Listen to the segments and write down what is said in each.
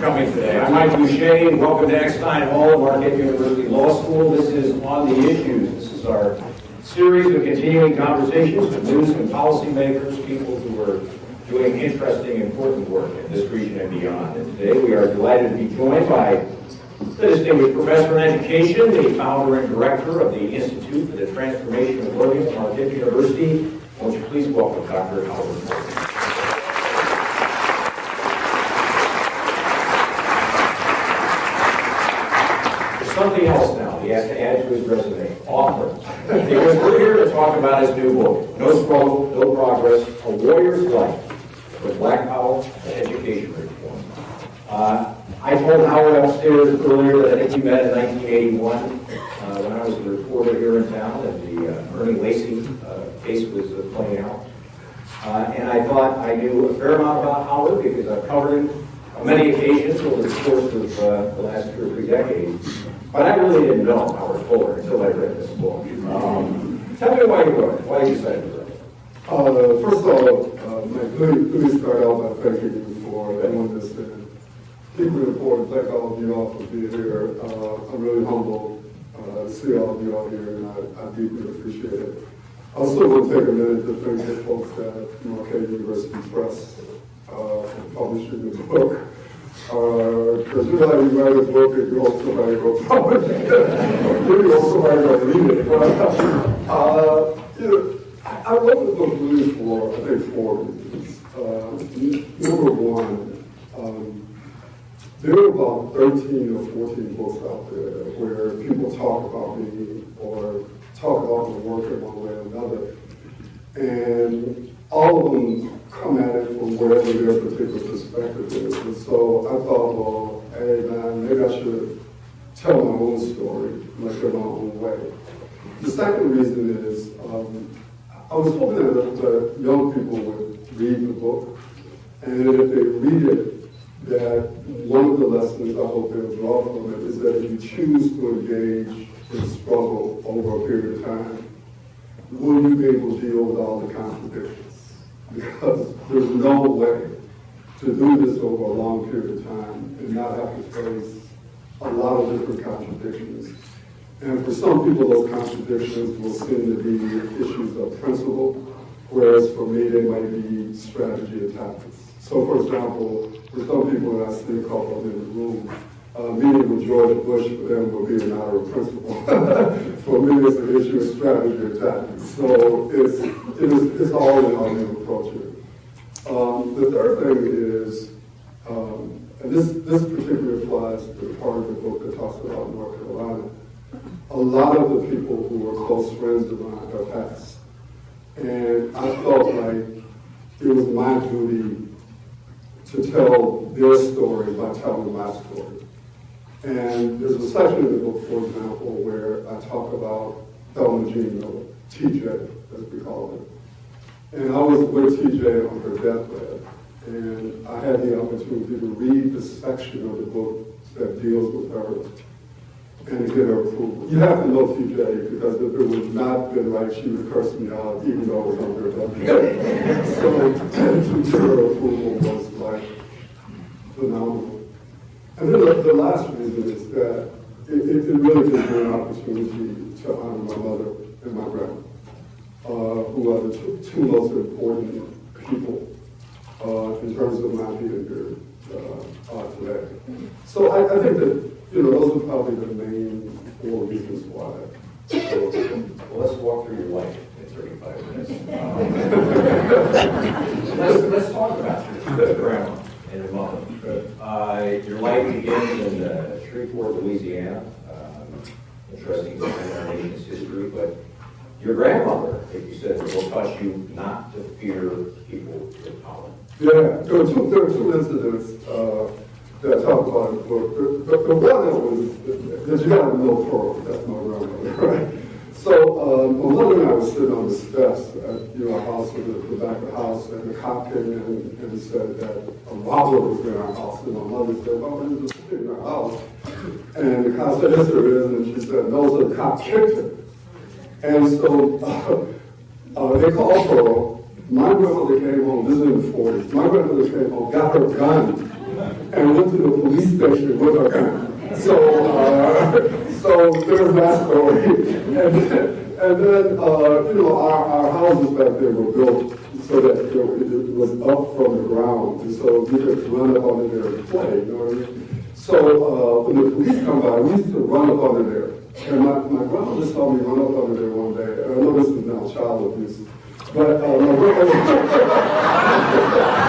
coming today. I'm Mike Gousha, and welcome to Eckstein Hall at Marquette University Law School. This is On the Issues. This is our series of continuing conversations with news and policymakers, people who are doing interesting, important work in this region and beyond. And today we are delighted to be joined by the distinguished professor in education, the founder and director of the Institute for the Transformation of Learning at Marquette University. Won't you please welcome Dr. Howard Morgan. Something else now he has to add to his resume, author. Because we're here to talk about his new book, No Struggle, No Progress, A Warrior's Life with Black Power and Education Reform. I told Howard upstairs earlier that I think we met in 1981 when I was a reporter here in town and the Ernie Lacy case was playing out. And I thought I knew a fair amount about Howard because I've covered him on many occasions over the course of the last 2 or 3 decades. But I really didn't know Howard Fuller until I read this book. Tell me why you wrote it. Why you decided to write it? First of all, let me start out by thanking you for doing this and keeping it important. Thank all of you all for being here. I'm really humbled to see all of you all here, and I deeply appreciate it. I also want to take a minute to thank the folks at Marquette University Press for publishing the book. Because you know how you write a book and you hope somebody will publish it. You hope somebody will read it. I wrote the book really for, I think, 4 reasons. Number one, there are about 13 or 14 books out there where people talk about me or talk about the work in one way or another. And all of them come at it from wherever their particular perspective is. And so I thought, well, hey man, maybe I should tell my own story, like in my own way. The second reason is, I was hoping that young people would read the book, and if they read it, that one of the lessons I hope they'll draw from it is that if you choose to engage in struggle over a period of time, will you be able to deal with all the contradictions? Because there's no way to do this over a long period of time and not have to face a lot of different contradictions. And for some people, those contradictions will seem to be issues of principle, whereas for me, they might be strategy and tactics. So for example, for some people, and I see a couple of them in the room, meeting with George Bush for them will be a matter of principle. For me, it's an issue of strategy and tactics. So it's all in how you approach it. The third thing is, and this particularly applies to the part of the book that talks about North Carolina. A lot of the people who were close friends of mine have passed. And I felt like it was my duty to tell their story by telling my story. And there's a section in the book, for example, where I talk about Thelma Jean Miller, TJ, as we call her. And I was with TJ on her deathbed, and I had the opportunity to read the section of the book that deals with her and to get her approval. You have to know TJ, because if it would not been right, she would curse me out, even though it was on her deathbed. So to get her approval was like phenomenal. And then the last reason is that it really gives me an opportunity to honor my mother and my grandma, who are the two most important people in terms of my being here today. So I think that, those are probably the main 4 reasons why. Well, let's walk through your life in 35 minutes. Let's talk about your grandma and your mother. Your life begins in Shreveport, Louisiana. Interesting time in our nation's history, but your grandmother, like you said, will taught you not to fear people with pollen. Yeah, there are two incidents that I talk about in the book. The one that was, because you got to know Pearl, that's my grandmother, right? So my mother and I were sitting on the steps at our house, at the back of the house, and the cop came in and said that a robber was in our house. And my mother said, well, there's a kid in our house. And the cop said, yes, there is. And she said, no, so the cop kicked him. And so they called Pearl. My grandmother came home, this is in the 40s. My grandmother came home, got her gun, and went to the police station with her gun. So there's that story. And then our houses back there were built so that it was up from the ground, and so you could run up under there and play, you know what I mean? So when the police come by, we used to run up under there. And my grandma just saw me run up under there one day. And I know this is now child abuse, but my grandmother,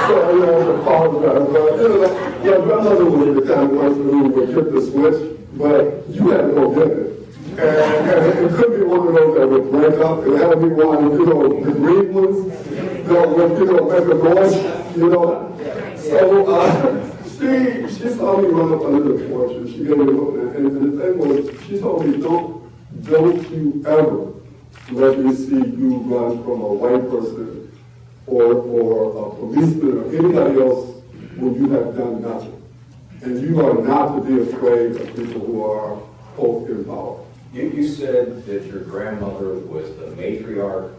so I apologize. But my grandmother was the kind of person who would hit the switch, but you had to go get it. And it could be one of those that would break up. It had to be one, the green ones that would, make a noise, So she saw me run up under the porch, and she gave me a look, and the thing was, she told me, don't you ever let me see you run from a white person or a policeman or anybody else when you have done nothing. And you are not to be afraid of people who are both in power. You said that your grandmother was the matriarch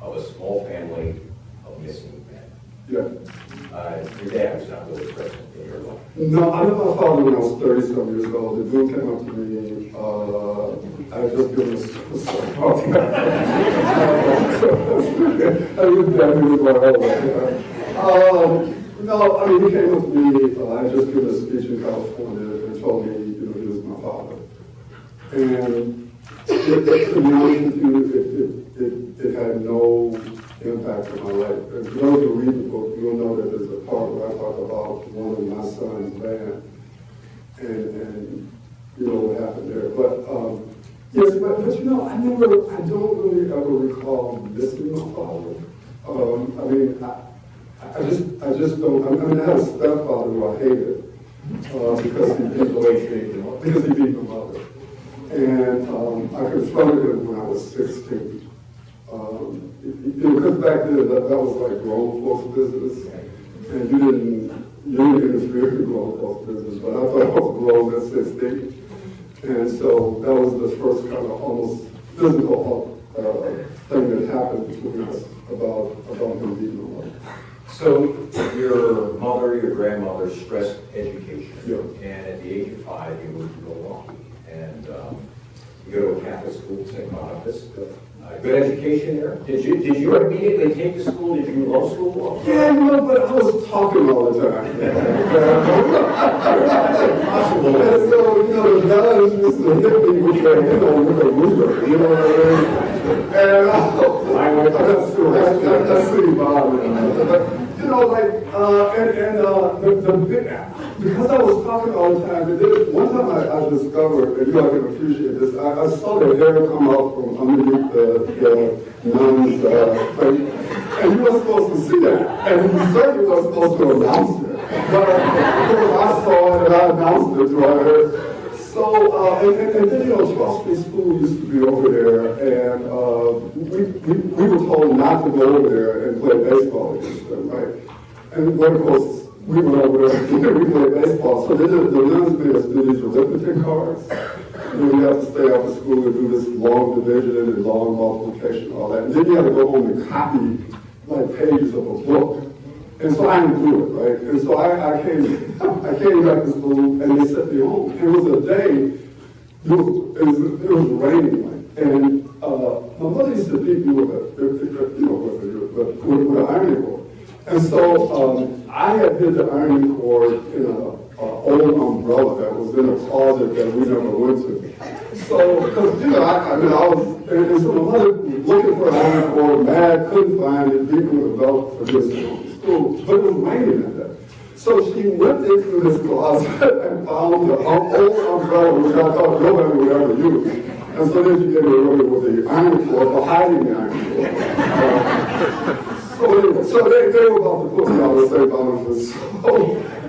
of a small family of missing men. Yeah. Your dad was not really present in your life. No, I met my father when I was 30-some years old. The dude came up to me, I had just given a story. I was definitely with my whole life. No, I mean, he came up to me, I had just given a speech in California and told me, he was my father. And to be honest with you, it had no impact on my life. If you know to read the book, you'll know that there's a part where I talk about one of my son's band and what happened there. But yes, but I don't really ever recall missing my father. I just don't. I had a stepfather who I hated because he beat my mother. And I confronted him when I was 16. Because back then that was like grown folks' business, and you didn't interfere in grown folks' business. But I thought I was grown at 16, and so that was the first kind of almost physical thing that happened between us about him beating my mother. So your mother, your grandmother stressed education, Yeah. And at the age of 5, you moved to Milwaukee, and you go to a Catholic school, St. Boniface. Good education there. Did you immediately take the school? Did you love school? Yeah, but I was talking all the time. Impossible. And so, the guys used to hit me with a ruler, you know what I mean? And that's pretty bothersome. Because I was talking all the time, one time I discovered, and I can appreciate this, I saw the hair come out from underneath the nun's plate, and you weren't supposed to see that, and you certainly weren't supposed to announce it. But I saw it and I announced it to her. So, and then, Charles Street School used to be over there, and we were told not to go over there and play baseball against them, right? And of course, we went over there and we played baseball. So then the nuns made us do these arithmetic cards. And then you have to stay after school and do this long division and long multiplication and all that. And then you have to go home and copy like pages of a book. And so I didn't do it, right? And so I came back to school and they sent me home. It was a day, it was raining, and my mother used to beat me with an ironing board. And so I had hid the ironing board in an old umbrella that was in a closet that we never went to. So, because, I was, and so my mother was looking for an ironing board, mad, couldn't find it, beat me with a belt for this school, but it was raining that day. So she went into this closet and found the old umbrella, which I thought nobody would ever use. And so then she gave me away with the ironing board for hiding the ironing board. So they were about to put me on the St. Boniface. So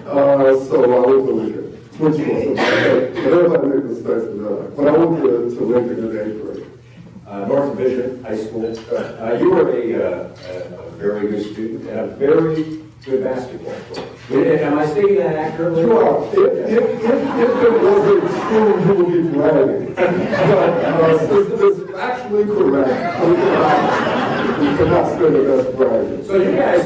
I went to Lincoln, which was but everybody made mistakes in their life. But I went to Lincoln in 8th grade. North Division High School. You were a very good student and a very good basketball player. Am I stating that accurately? You are. If it wasn't true, you would be bragging. But it's actually correct. You cannot say that that's bragging. So you guys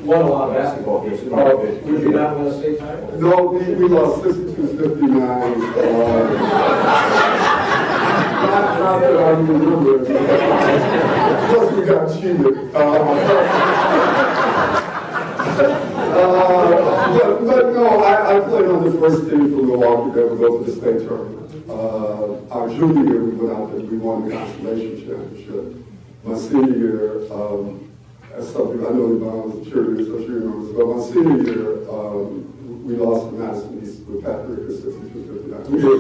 won a lot of basketball games. Would you not win a state title? No, we lost 62-59. Not that I remember. Plus we got cheated. But no, I played on the first team for Milwaukee that would go to the state tournament. Our junior year, we went out there, we won the consolation championship. My senior year, that's something I know about was a cheerleader, so she remembers. But my senior year, we lost to Madison East with Patrick at 62-59. We did.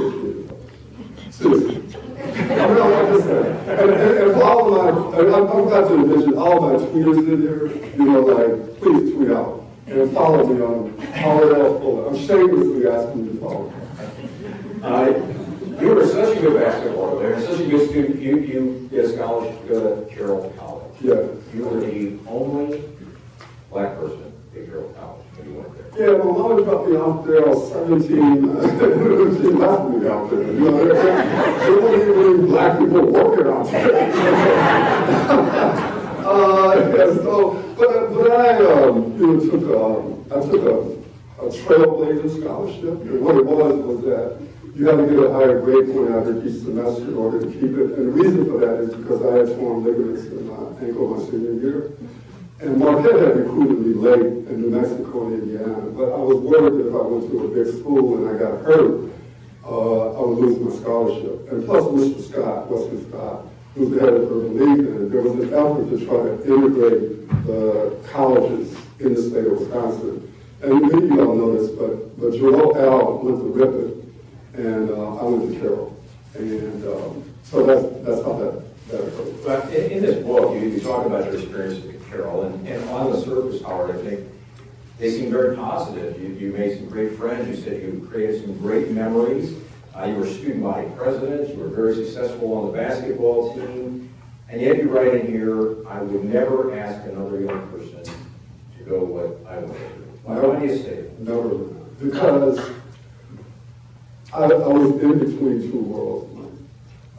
Seriously. I mean, like I said, and for all of my, I'm glad to mention all my tweeters in there, you know, like, please tweet out and follow me on RL Fuller. I'm shamelessly asking you to follow me. You were such a good basketball player, such a good student. You get a scholarship to go to Carroll College. Yeah. You were the only black person at Carroll College when you went there. Yeah, my mom dropped me off there. I was 17. She left me out there. You know, there weren't even any black people working out there. Yeah, so, but I, took a trailblazer scholarship. And what it was that you had to get a higher grade point out of each semester in order to keep it. And the reason for that is because I had torn ligaments in my ankle my senior year. And Marquette had recruited me late in New Mexico and Indiana, but I was worried that if I went to a big school and I got hurt, I would lose my scholarship. And plus, Mr. Scott, Wesley Scott, who's the head of Urban League, and there was an effort to try to integrate the colleges in the state of Wisconsin. And many of y'all know this, but Joel L. went to Ripon, and I went to Carroll. And so that's how that occurred. But in this book, you talk about your experience at Carroll, and on the surface, Howard, I think they seem very positive. You made some great friends. You said you created some great memories. You were student body president. You were very successful on the basketball team. And yet you write in here, I would never ask another young person to go what I went through. Why do you say that? Never. Because I was in between two worlds.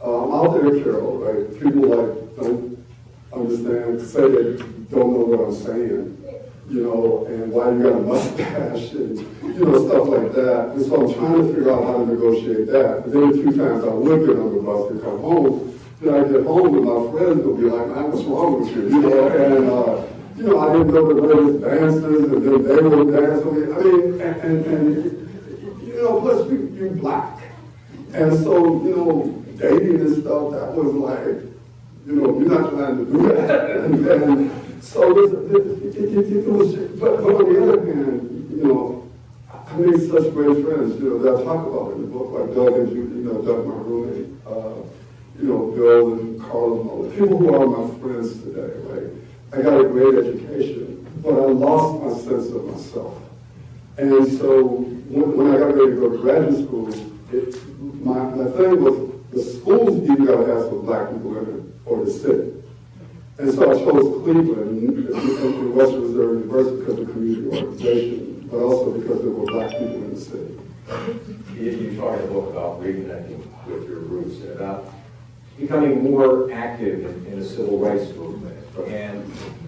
Out there at Carroll, right? People don't understand, say they don't know what I'm saying, you know, and why you got a mustache and, you know, stuff like that. And so I'm trying to figure out how to negotiate that. And then a few times I would get on the bus and come home. Then I get home and my friends will be like, man, what's wrong with you? You know, and, you know, I didn't know the various dances, and then they would dance with me. I mean, and you know, plus you're black. And so, you know, dating and stuff, that was like, you know, you're not trying to do that. And so it was, but on the other hand, you know, I made such great friends, you know, that I talk about in the book, like Doug and Judy, you know, Doug, my roommate, you know, Bill and Carl and all the people who are my friends today, right? I got a great education, but I lost my sense of myself. And so when I got ready to go to graduate school, my thing was the schools either got to have some black people in it or the city. And so I chose Cleveland and Western Reserve University because of community organization, but also because there were black people in the city. You talk in the book about reconnecting with your roots and about becoming more active in the civil rights movement.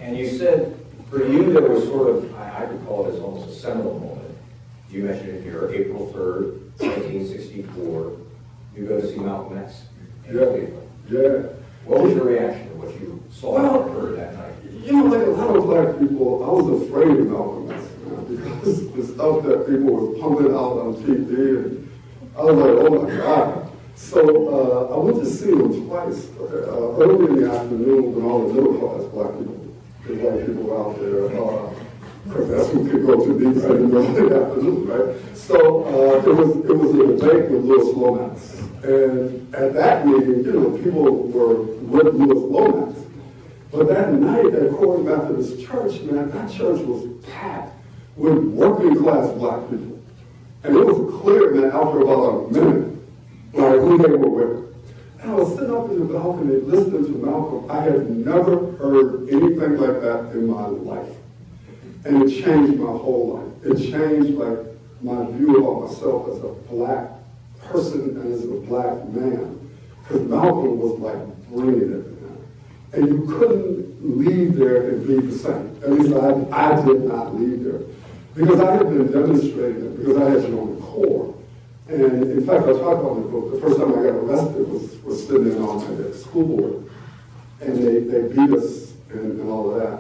And you said, for you, there was sort of, I would call it as almost a seminal moment. You mentioned it here, April 3rd, 1964. You go to see Malcolm X in Cleveland. Yeah. What was your reaction to what you saw and heard that night? You know, like a lot of black people, I was afraid of Malcolm X, because the stuff that people were pumping out on TV, and I was like, oh my God. So I went to see him twice, early in the afternoon when all the middle class black people, the white people were out there, because that's who could go to these in the middle of the afternoon, right? So it was a debate with Louis Lomax. And at that meeting, you know, people were with Louis Lomax. But that night at Corey Methodist Church, man, that church was packed with working class black people. And it was clear, man, after about a minute, like who they were with. And I was sitting up in the balcony listening to Malcolm. I had never heard anything like that in my life. And it changed my whole life. It changed like my view about myself as a black person and as a black man. Because Malcolm was like bringing it, man. And you couldn't leave there and be the same. At least I did not leave there. Because I had been demonstrating it, because I had joined the Corps. And in fact, I talk about in the book, the first time I got arrested was sitting in on my school board. And they beat us and all of that.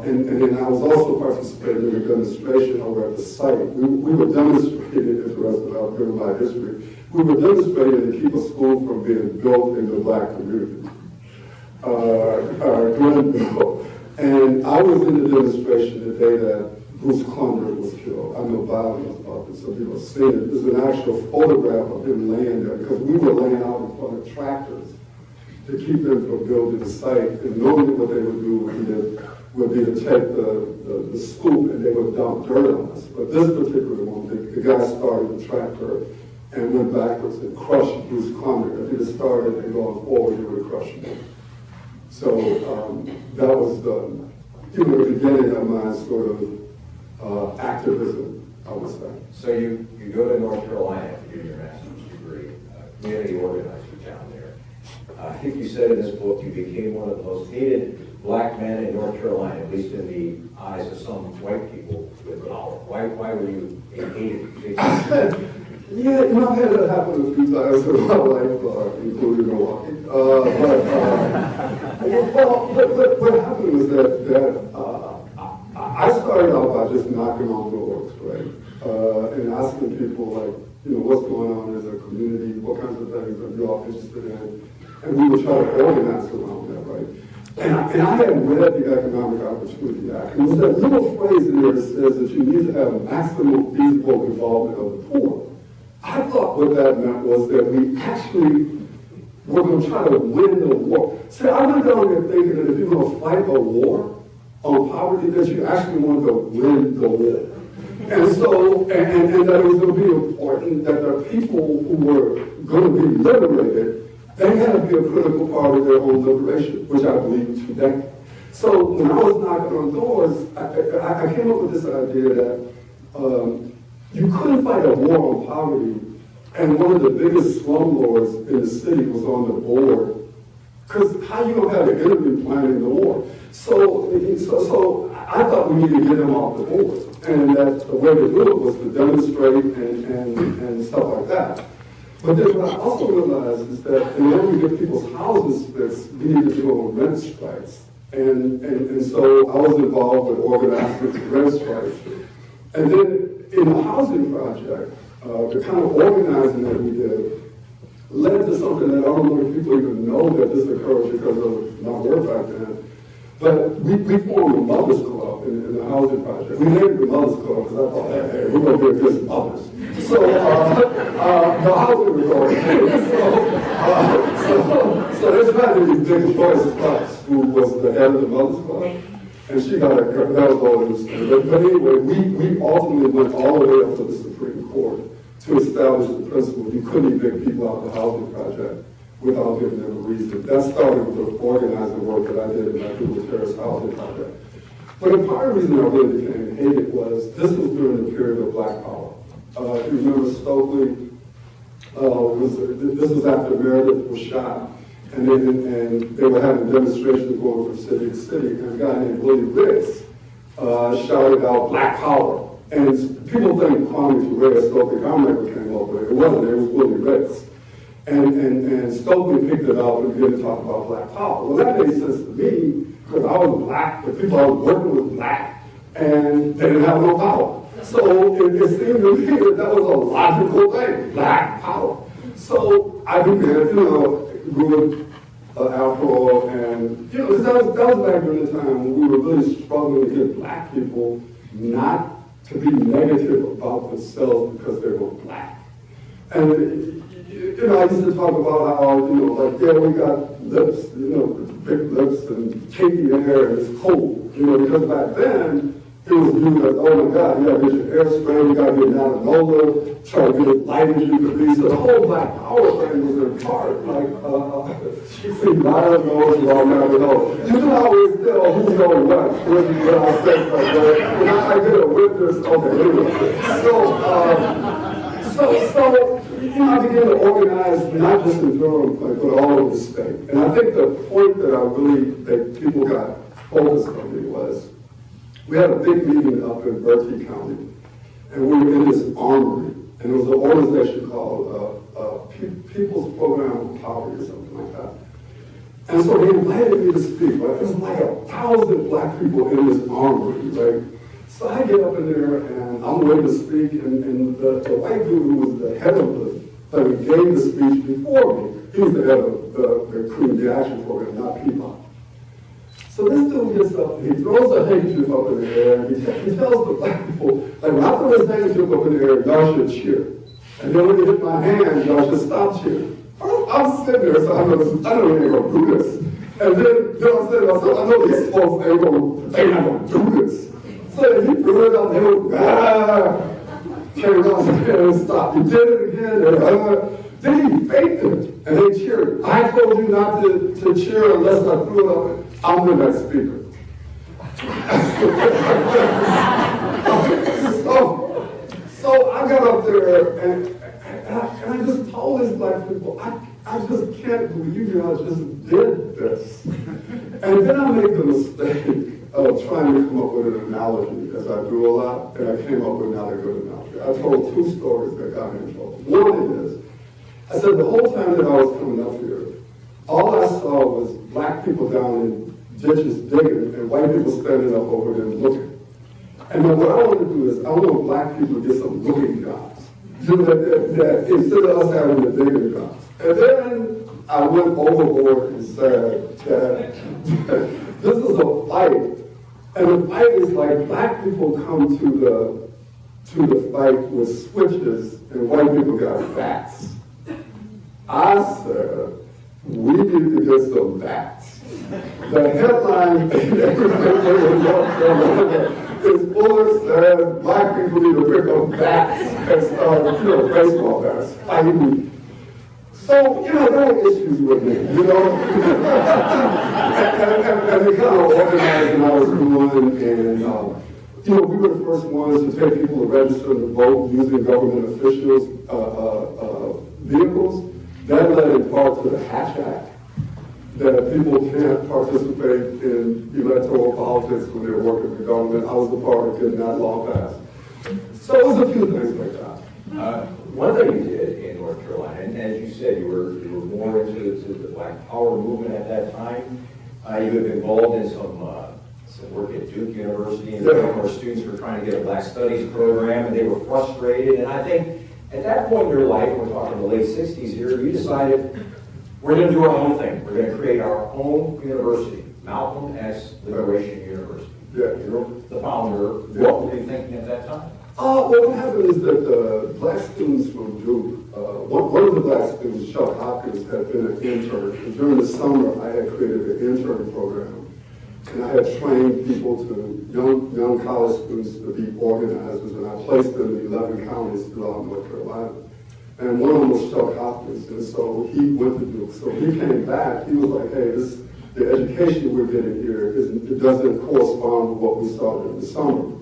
And then I was also participating in a demonstration over at the site. We were demonstrating, interested about given my history, we were demonstrating to keep a school from being built in the black community. Glenville. And I was in the demonstration the day that Bruce Clunder was killed. I know Bob knows about this, so people have seen it. There's an actual photograph of him laying there because we were laying out in front of tractors to keep them from building the site. And normally what they would do would be to take the scoop and they would dump dirt on us. But this particular one, the guy started the tractor and went backwards and crushed Bruce Clunder. If he'd have started and going forward, he would have crushed him. So that was the beginning of my sort of activism, I would say. So you go to North Carolina to do your master's degree, community organizer down there. I think you said in this book you became one of the most hated black men in North Carolina, at least in the eyes of some white people with power. Why were you hated? Yeah, I've had that happen a few times in my life, including Milwaukee. But what happened was that I started out by just knocking on doors, right? And asking people, like, what's going on in the community, what kinds of things are you all interested in? And we would try to organize around that, right? And I had read the Economic Opportunity Act. And there's that little phrase in there that says that you need to have maximum feasible involvement of the poor. I thought what that meant was that we actually were going to try to win the war. See, I went down there thinking that if you're going to fight a war on poverty, that you actually want to win the war. And so, and that it was going to be important that the people who were going to be liberated, they had to be a critical part of their own liberation, which I believe today. So when I was knocking on doors, I came up with this idea that you couldn't fight a war on poverty, and one of the biggest slumlords in the city was on the board. Because how you going to have an interview planning the war? So I thought we needed to get him off the board. And that the way to do it was to demonstrate and stuff like that. But then what I also realized is that in order to get people's houses fixed, we need to go on rent strikes. And so I was involved with organizing rent strikes. And then in the housing project, the kind of organizing that we did led to something that I don't know if people even know that this occurred because of my work back then. But we formed a mothers club in the housing project. We named it the mothers club because I thought, hey, we're going to be good mothers. So the housing was organized. So there's not really big Joyce Fox, who was the head of the mothers club. And she got that was all it was. But anyway, we ultimately went all the way up to the Supreme Court to establish the principle you couldn't evict people out of the housing project without giving them a reason. That started with the organizing work that I did in my Google Terrace housing project. But the part of the reason I really became hated was this was during the period of Black Power. If you remember Stokely, this was after Meredith was shot. And they were having demonstrations going from city to city, and a guy named Willie Riggs shouted out Black Power. And people think Kwame Ture, Stokely Carmichael came up with it. It wasn't, it was Willie Riggs. And Stokely picked it up and began to talk about Black Power. Well, that made sense to me, because I was black, the people I was working with black, and they didn't have no power. So it seemed to me that was a logical thing, Black Power. So I began, grew Afro, and that was back during the time when we were really struggling to get black people not to be negative about themselves because they were black. And I used to talk about how we got lips, big lips and kinky hair, and it's cold, because back then it was viewed as, oh my God, you gotta get your hair straight, you gotta get Nanola, try to get as light as you could be. So the whole Black Power thing was in part like, you see, Myra knows, well, never know. You can always tell who's going what when I say like that. When I get a witness, okay, anyway. So I began to organize, not just in Durham, but all over the state. And I think the point that people got focused on me was, we had a big meeting up in Berkeley County, and we were in this armory, and it was an organization called People's Program of Poverty or something like that. And so they invited me to speak, right? There was like 1,000 black people in this armory, right? So I get up in there and I'm ready to speak, and the white dude who was the head of the thing gave the speech before me. He was the head of the Community Action Program, not Peapod. So this dude gets up, he throws a handkerchief up in the air, and he tells the black people, like, when I throw this handkerchief up in the air, y'all should cheer. And then when you hit my hand, y'all should stop cheering. I'm sitting there, so I know they ain't gonna do this. And then, you know what I'm saying? I know these folks ain't not gonna do this. So he threw it up there, carried on and stopped. He did it again, then he faked it, and they cheered. I told you not to cheer unless I threw it up. I'm the next speaker. So I got up there, and I just told these black people, I just can't believe y'all just did this. And then I made the mistake of trying to come up with an analogy, as I do a lot, and I came up with not a good analogy. I told two stories that got me in trouble. One is, I said the whole time that I was coming up here, all I saw was black people down in ditches digging and white people standing up over them looking. And then what I want to do is I want black people to get some looking jobs. That instead of us having the digging jobs. And then I went overboard and said that this is a fight. And the fight is like black people come to the fight with switches and white people got bats. I said, we need to get some bats. The headline in every paper in North Carolina is full says black people need to pick up bats and start, baseball bats, fighting. So, there were issues with me, and they kind of organized when I was doing, and we were the first ones to take people to register to vote using government officials' vehicles. That led in part to the Hatch Act, that people can't participate in electoral politics when they're working for government. I was the part of getting that law passed. So it was a few things like that. One thing you did in North Carolina, and as you said, you were more into the Black Power movement at that time. You have been involved in some work at Duke University, and where students were trying to get a Black Studies program, and they were frustrated. And I think at that point in your life, we're talking the late 60s here, you decided we're going to do our own thing. We're going to create our own university, Malcolm X Liberation University. Yeah. You're the founder. Yeah. What were you thinking at that time? Well, what happened is that the black students from Duke, one of the black students, Chuck Hopkins, had been an intern. And during the summer, I had created an intern program. And I had trained people young college students to be organizers, and I placed them in 11 counties throughout North Carolina. And one of them was Chuck Hopkins, and so he went to Duke. So he came back, he was like, hey, the education we're getting here, it doesn't correspond with what we started in the summer.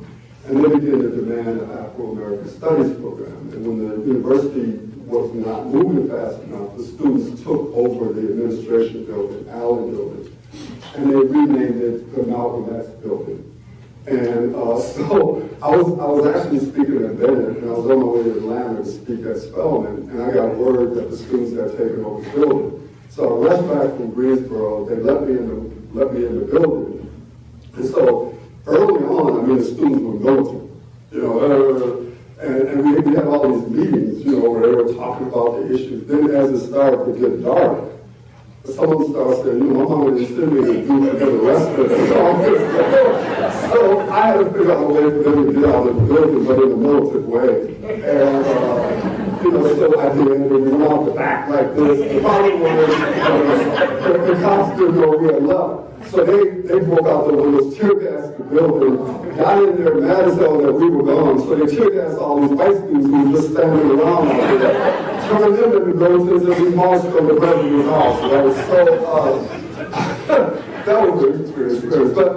And they began to demand an Afro-American Studies program. And when the university was not moving fast enough, the students took over the administration building, Allen building, and they renamed it the Malcolm X building. And so I was actually speaking at Bennett, and I was on my way to Atlanta to speak at Spelman, and I got word that the students had taken over the building. So I rushed back from Greensboro. They let me in the building. And so early on, the students were militant, and we had all these meetings, where they were talking about the issues. Then as it started to get dark, someone started saying, my mama didn't send me to do to get arrested. So I had to figure out a way for them to get out of the building, but in a militant way. And, so I did, and we went out the back like this. The problem was, the cops didn't know we had left. So they broke out the windows, tear gassed the building, got in there mad as hell that we were gone. So they tear gassed all these white students who were just standing around out there, turned them into militants, and we marched on the president's house, right? That was an experience. But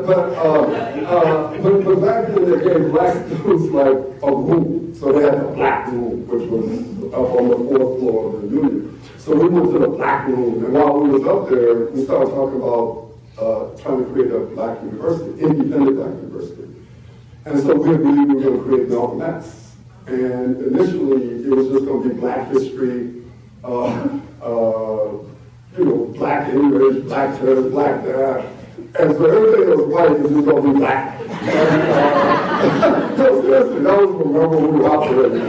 back then they gave black students like a room. So they had the black room, which was up on the 4th floor of the union. So we went to the black room, and while we was up there, we started talking about trying to create a black university, independent black university. And so we agreed we were going to create Malcolm X. And initially, it was just going to be black history, black English, black church, black that. And so everything that was white was just going to be black. Seriously, that was the level we were operating.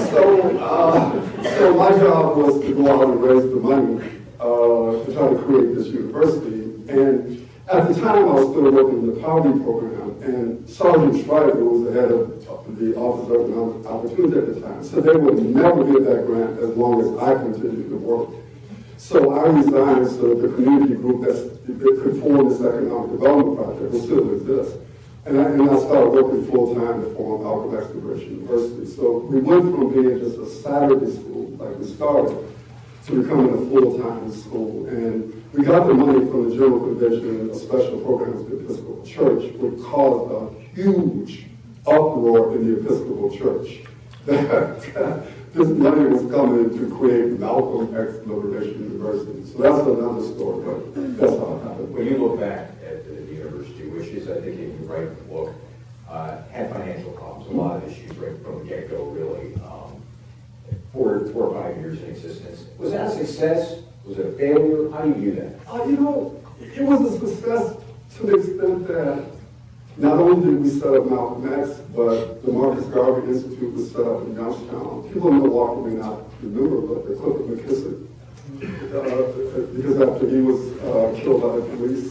So my job was to go out and raise the money to try to create this university. And at the time, I was still working in the poverty program, and Sergeant Schreiber, who was the head of the Office of Economic Opportunity at the time, said they would never get that grant as long as I continued to work. So I resigned so that the community group that could form this economic development project will still exist. And I started working full-time to form Malcolm X University. So we went from being just a Saturday school, like we started, to becoming a full-time school. And we got the money from the General Convention of Special Programs of the Episcopal Church, which caused a huge uproar in the Episcopal Church. This money was coming to create Malcolm X Liberation University. So that's another story, but that's how it happened. When you look back at the university, which is, I think, if you write the book, had financial problems, a lot of issues right from the get-go, really. 4 or 5 years in existence. Was that a success? Was it a failure? How do you view that? It was a success to the extent that not only did we set up Malcolm X, but the Marcus Garvey Institute was set up in Youngstown. People in Milwaukee may not remember, but the Clifford McKissick, because after he was killed by the police,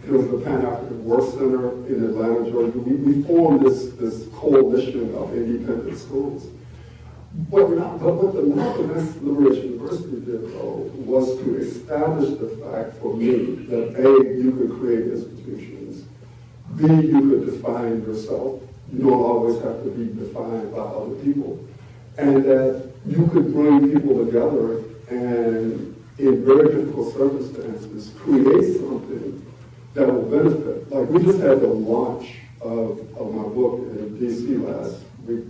it was the Pan-African War Center in Atlanta, Georgia. We formed this coalition of independent schools. What the Malcolm X Liberation University did, though, was to establish the fact for me that A, you could create institutions, B, you could define yourself. You don't always have to be defined by other people. And that you could bring people together and, in very difficult circumstances, create something that will benefit. Like, we just had the launch of my book in D.C. last week.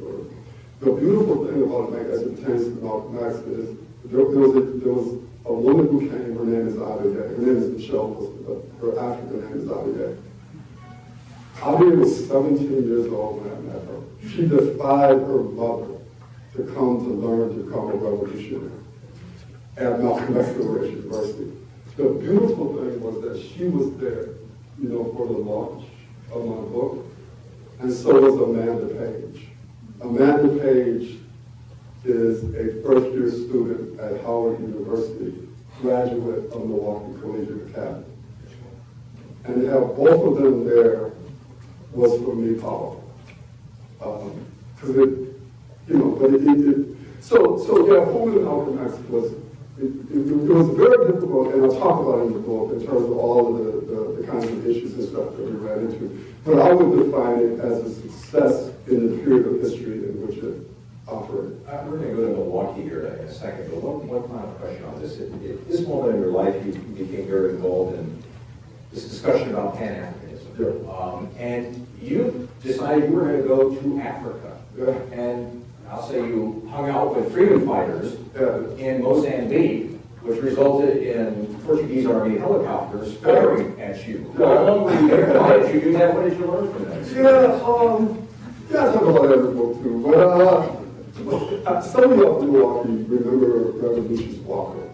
The beautiful thing about it, as it pertains to Malcolm X, is there was a woman who came, her name is Abigail. Her name is Michelle, but her African name is Abigail. Abigail was 17 years old when I met her. She defied her mother to come to learn to become a revolutionary at Malcolm X Liberation University. The beautiful thing was that she was there, for the launch of my book, and so was Amanda Page. Amanda Page is a first-year student at Howard University, graduate of Milwaukee Collegiate Academy. And to have both of them there was for me powerful. Forming Malcolm X was very difficult, and I'll talk about it in the book in terms of all of the kinds of issues and stuff that we ran into. But I would define it as a success in the period of history in which it operated. We're going to go to Milwaukee here in a second, but one final question on this. At this moment in your life, you became very involved in this discussion about Pan-Africanism. Yeah. And you decided you were going to go to Africa. Yeah. And I'll say you hung out with freedom fighters Yeah. in Mozambique, which resulted in Portuguese Army helicopters firing at you. How long were you there? Why did you do that? What did you learn from that? I talk about that in the book too. But some of you up in Milwaukee remember Reverend Lucius Walker.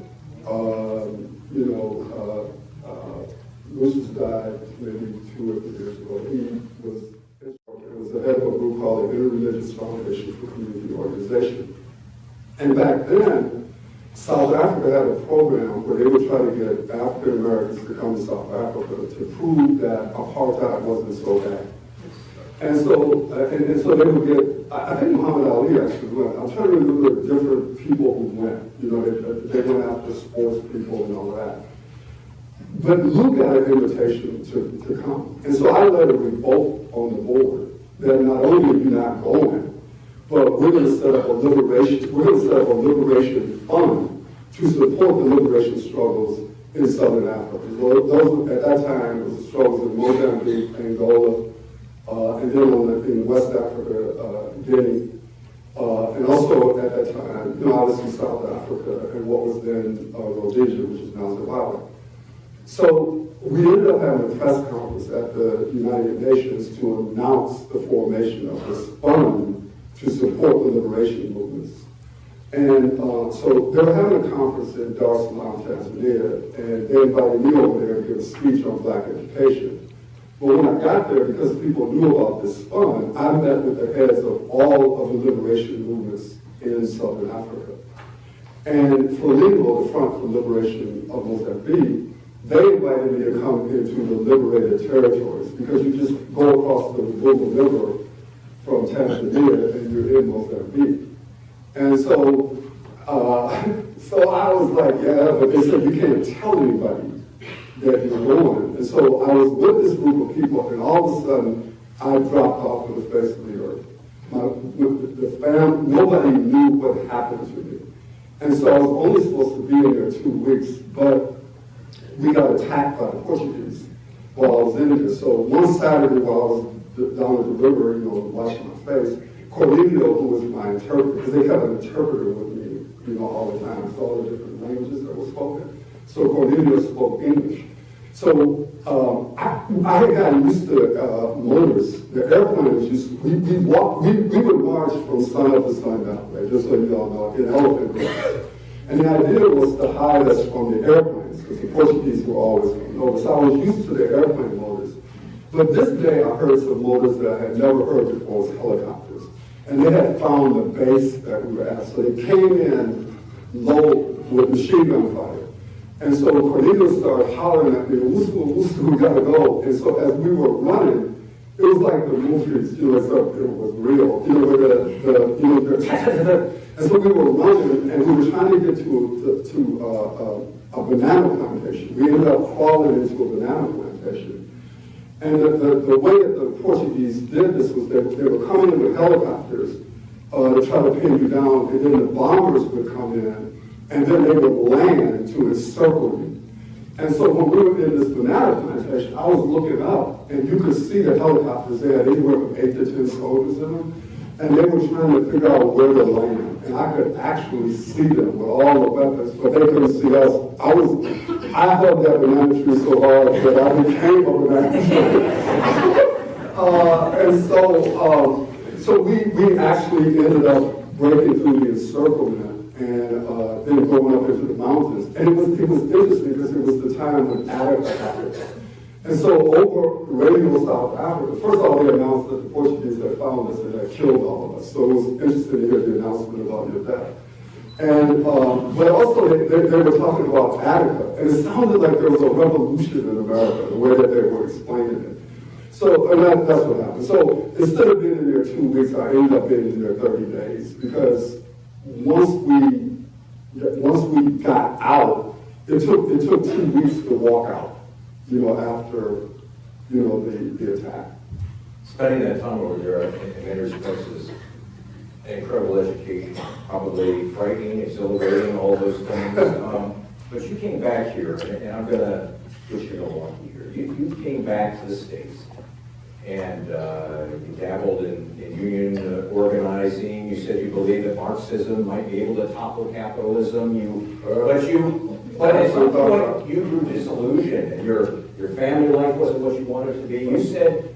Lucius died maybe 2 or 3 years ago. He was the head of a group called the Interreligious Foundation for Community Organization. And back then, South Africa had a program where they would try to get African Americans to come to South Africa to prove that apartheid wasn't so bad. And so they would get, I think Muhammad Ali actually went. I'm trying to remember different people who went. They went after sports people and all that. But Luke got an invitation to come. And so I led a revolt on the board that not only are you not going, but we're going to set up a liberation fund to support the liberation struggles in Southern Africa. Those at that time was the struggles in Mozambique, Angola, and then in West Africa, Guinea, and also at that time, obviously South Africa and what was then Rhodesia, which is now Zimbabwe. So we ended up having a press conference at the United Nations to announce the formation of this fund to support the liberation movements. And so they were having a conference in Dar es Salaam, Tanzania, and they invited me over there to give a speech on black education. But when I got there, because people knew about this fund, I met with the heads of all of the liberation movements in Southern Africa. And Frelimo, the Front for Liberation of Mozambique, they invited me to come into the liberated territories because you just go across the Ruvu River from Tanzania and you're in Mozambique. And so I was like, yeah, but they said you can't tell anybody that you're going. And so I was with this group of people, and all of a sudden, I dropped off of the face of the earth. Nobody knew what happened to me. And so I was only supposed to be in there 2 weeks, but we got attacked by the Portuguese while I was in there. So one Saturday while I was down at the river, washing my face, Cornelio, who was my interpreter, because they have an interpreter with me, all the time, so all the different languages that were spoken. So Cornelio spoke English. So I had gotten used to motors. The airplane was used to, we would march from sun up to sundown, right? Just so you all know, in elephant groups. And the idea was to hide us from the airplanes, because the Portuguese were always coming over. So I was used to the airplane motors. But this day I heard some motors that I had never heard before, was helicopters. And they had found the base that we were at. So they came in low with machine gun fire. And so Cornelius started hollering at me, we gotta go. And so as we were running, it was like the movies, it was real, and so we were running, and we were trying to get to a banana plantation. We ended up crawling into a banana plantation. And the way that the Portuguese did this was they were coming in with helicopters to try to pin you down, and then the bombers would come in, and then they would land to encircle you. And so when we were in this banana plantation, I was looking up, and you could see the helicopters. They had anywhere from 8 to 10 soldiers in them, and they were trying to figure out where to land. And I could actually see them with all the weapons, but they couldn't see us. I held that banana tree so hard that I became a banana tree. And so we actually ended up breaking through the encirclement and then going up into the mountains. And it was interesting because it was the time when Attica happened. And so over Radio South Africa, first of all, they announced that the Portuguese had found us and had killed all of us. So it was interesting to hear the announcement about your death. And, but also they were talking about Attica, and it sounded like there was a revolution in America, the way that they were explaining it. So, and that's what happened. So instead of being in there 2 weeks, I ended up being in there 30 days, because once we got out, it took 2 weeks to walk out, after, the attack. Spending that time over there in many respects is an incredible education, probably frightening, exhilarating, all those things. But you came back here, and I'm going to push you along here. You came back to the States, and you dabbled in union organizing. You said you believed that Marxism might be able to topple capitalism. But at some point, you grew disillusioned, and your family life wasn't what you wanted it to be. You said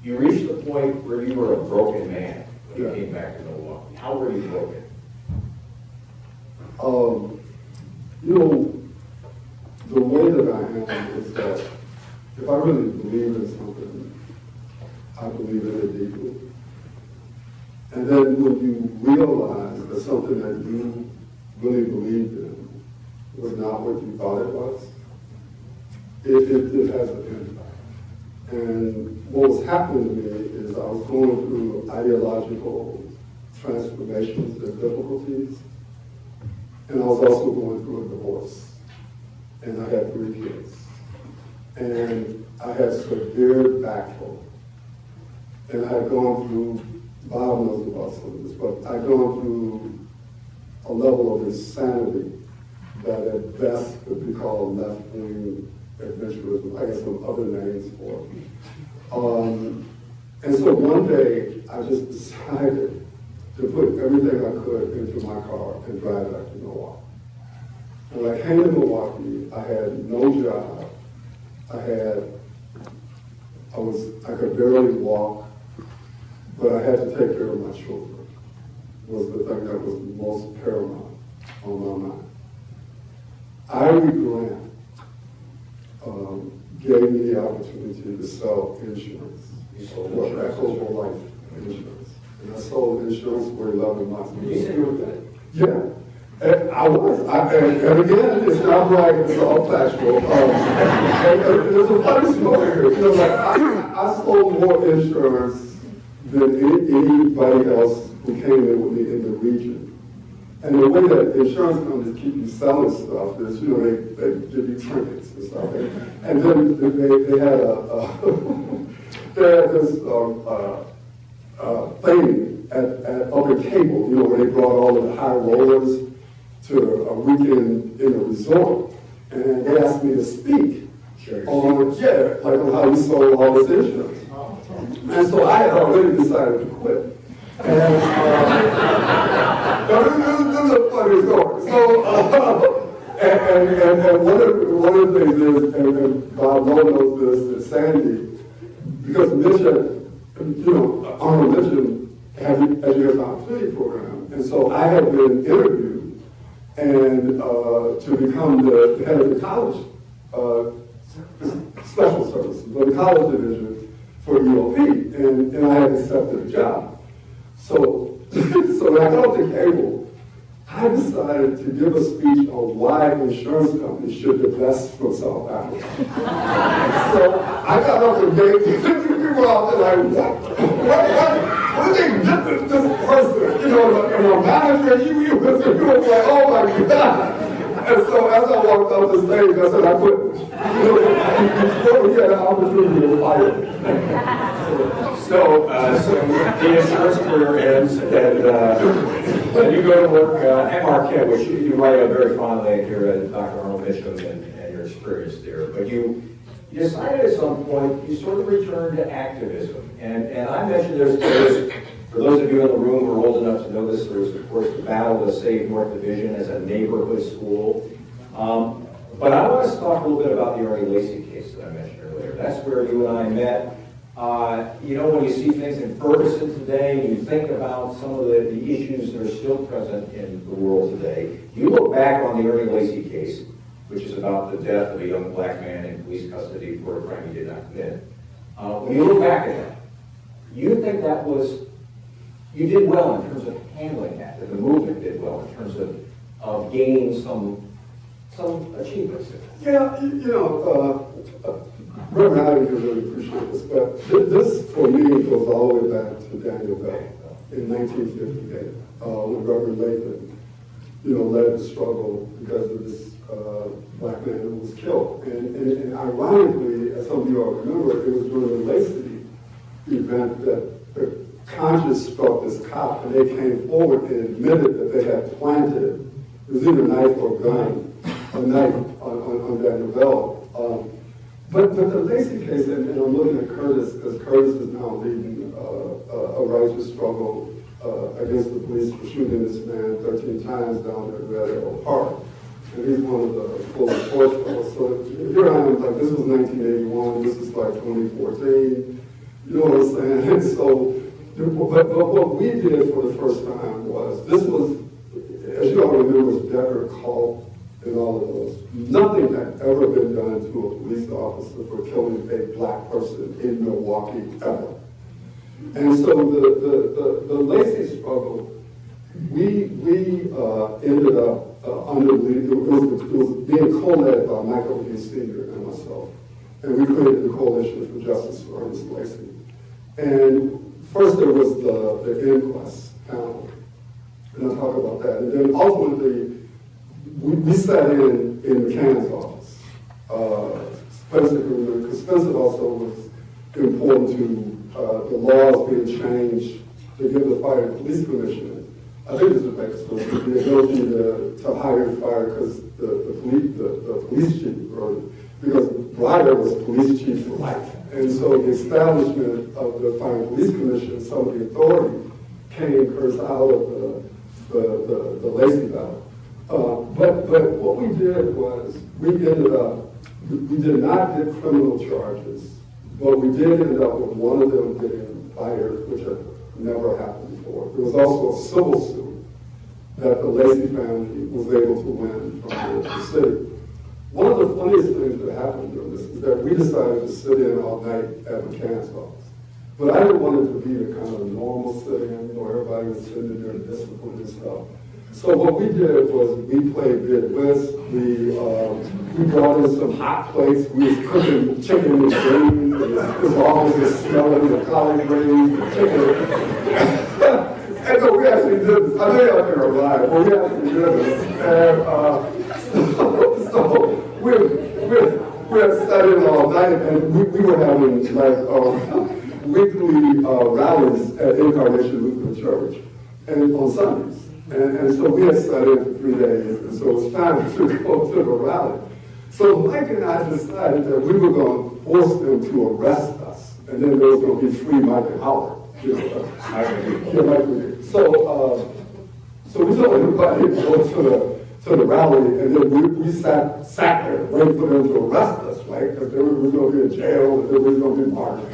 you reached the point where you were a broken man when you came back to Milwaukee. How were you broken? The way that I am is that if I really believe in something, I believe in it deeply. And then when you realize that something that you really believed in was not what you thought it was, it has an impact. And what was happening to me is I was going through ideological transformations and difficulties, and I was also going through a divorce. And I had 3 kids. And I had severe back trouble. And I had gone through, Bob knows about some of this, but I'd gone through a level of insanity that at best could be called left-wing adventurism. I guess some other names for it. And so one day, I just decided to put everything I could into my car and drive back to Milwaukee. When I came to Milwaukee, I had no job. I could barely walk, but I had to take care of my children. Was the thing that was most paramount on my mind. Ivy Grant gave me the opportunity to sell insurance. For Equitable Life Insurance. And I sold insurance for 11 months. You said you were good. Yeah. And I was. And again, it's not right, it's all factual. And there's a funny story here. You know, like, I sold more insurance than anybody else who came in with me in the region. And the way that insurance companies keep you selling stuff is, you know, they give you trinkets and stuff. And then they had this thing up in Cable, you know, where they brought all of the high rollers to a weekend in a resort. And they asked me to speak on, on how we sold all this insurance. And so I had already decided to quit. And this is a funny story. So, and one of the things is, and Bob Lowe knows this, that Sandy, because Mitch Arnold Mitchell has an educational opportunity program. And so I had been interviewed and to become the head of the college special services, the college division for EOP, and I had accepted the job. So when I got to Cable, I decided to give a speech on why insurance companies should divest from South Africa. So I got up and gave 50 people out there like, what did they get this person? You know, and a manager, you was like, oh my God. And so as I walked up the stage, I said I quit. Before he had an opportunity to fire. So the insurance career ends, and you go to work at Marquette, which you write up very fondly here at Dr. Arnold Mitchell and your experience there. But you decided at some point, you sort of returned to activism. And I mentioned there's, for those of you in the room who are old enough to know this, there was, of course, the Battle of the Save North Division as a neighborhood school. But I want to talk a little bit about the Ernie Lacy case that I mentioned earlier. That's where you and I met. When you see things in Ferguson today, and you think about some of the issues that are still present in the world today, you look back on the Ernie Lacy case, which is about the death of a young black man in police custody for a crime he did not commit. When you look back at that, you think you did well in terms of handling that, and the movement did well in terms of gaining some achievements. Yeah, Reverend Ivy could really appreciate this, but this, for me, goes all the way back to Daniel Bell in 1958, when Reverend Lathan, led the struggle because of this black man who was killed. And ironically, as some of you all remember, it was during the Lacy event that the conscience struck this cop, and they came forward and admitted that they had planted, it was either a knife or a knife on Daniel Bell. But the Lacy case, and I'm looking at Curtis, because Curtis is now leading a righteous struggle against the police for shooting this man 13 times down at Red Arrow Park. And he's one of the full force fellows. So here I am, like, this was 1981, this is like 2014. You know what I'm saying? And so, but what we did for the first time was, this was, as you all remember, was Decker called and all of those. Nothing had ever been done to a police officer for killing a black person in Milwaukee ever. And so the Lacy struggle, we ended up under it was being co-led by Michael E. Sr. and myself. And we created the Coalition for Justice for Ernest Lacy. And first there was the inquest panel. And I'll talk about that. And then ultimately, we sat in McCann's office. Because Spencer also was important to the laws being changed to give the Fire Police Commission I think it's a backstory, the ability to hire and fire because the police chief, or because Ryder was police chief for life. And so the establishment of the Fire and Police Commission, some of the authority came first out of the Lacey battle. But what we did was, we did not get criminal charges, but we did end up with one of them getting fired, which had never happened before. There was also a civil suit that the Lacey family was able to win from the city. One of the funniest things that happened during this is that we decided to sit in all night at McCann's office. But I didn't want it to be the kind of normal sit-in, everybody was sitting there and disciplined and stuff. So what we did was we played bid whist, we brought in some hot plates, we was cooking chicken and greens, and his office was smelling the collard greens and chicken. And so we actually did this. I know y'all think I'm lying, but we actually did this. And so we had studied all night, and we were having like weekly rallies at Incarnation Lutheran Church, and on Sundays. And so we had studied for 3 days, and so it was time to go to the rally. So Mike and I decided that we were going to force them to arrest us, and then there was going to be free Mike and Howard. So we told everybody to go to the rally, and then we sat there waiting for them to arrest us, right? Because they were going to be in jail, and they were going to be marched.